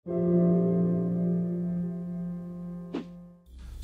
So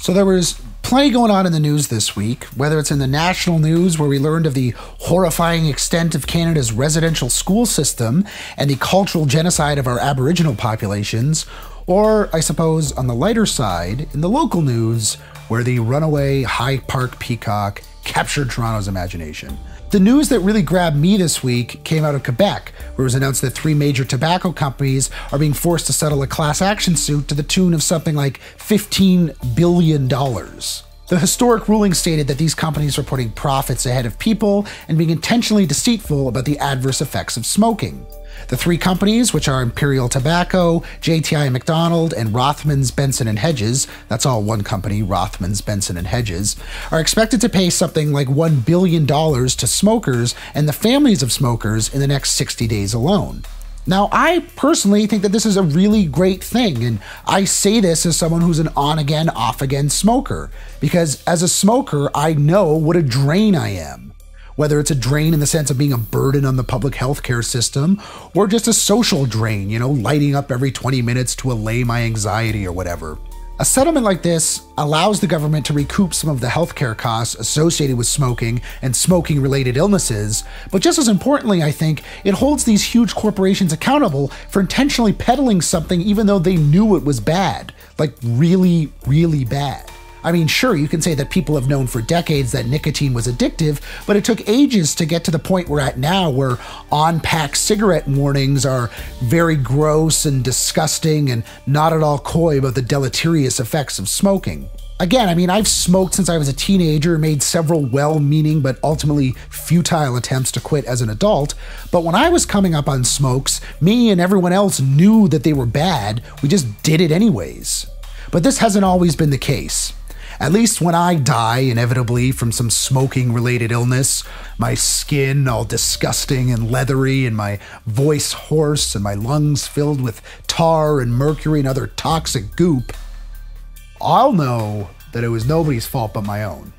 there was plenty going on in the news this week, whether it's in the national news where we learned of the horrifying extent of Canada's residential school system and the cultural genocide of our Aboriginal populations, or I suppose on the lighter side, in the local news, where the runaway High Park peacock captured Toronto's imagination. The news that really grabbed me this week came out of Quebec, where it was announced that 3 major tobacco companies are being forced to settle a class action suit to the tune of something like $15 billion. The historic ruling stated that these companies were putting profits ahead of people and being intentionally deceitful about the adverse effects of smoking. The 3 companies, which are Imperial Tobacco, JTI McDonald, and Rothmans, Benson & Hedges, that's all one company, Rothmans, Benson & Hedges, are expected to pay something like $1 billion to smokers and the families of smokers in the next 60 days alone. Now, I personally think that this is a really great thing, and I say this as someone who's an on-again, off-again smoker, because as a smoker, I know what a drain I am. Whether it's a drain in the sense of being a burden on the public healthcare system, or just a social drain, lighting up every 20 minutes to allay my anxiety or whatever. A settlement like this allows the government to recoup some of the healthcare costs associated with smoking and smoking-related illnesses, but just as importantly, I think, it holds these huge corporations accountable for intentionally peddling something even though they knew it was bad, like really, really bad. I mean, sure, you can say that people have known for decades that nicotine was addictive, but it took ages to get to the point we're at now, where on-pack cigarette warnings are very gross and disgusting and not at all coy about the deleterious effects of smoking. Again, I mean, I've smoked since I was a teenager, made several well-meaning but ultimately futile attempts to quit as an adult, but when I was coming up on smokes, me and everyone else knew that they were bad, we just did it anyways. But this hasn't always been the case. At least when I die, inevitably, from some smoking-related illness, my skin all disgusting and leathery, and my voice hoarse, and my lungs filled with tar and mercury and other toxic goop, I'll know that it was nobody's fault but my own.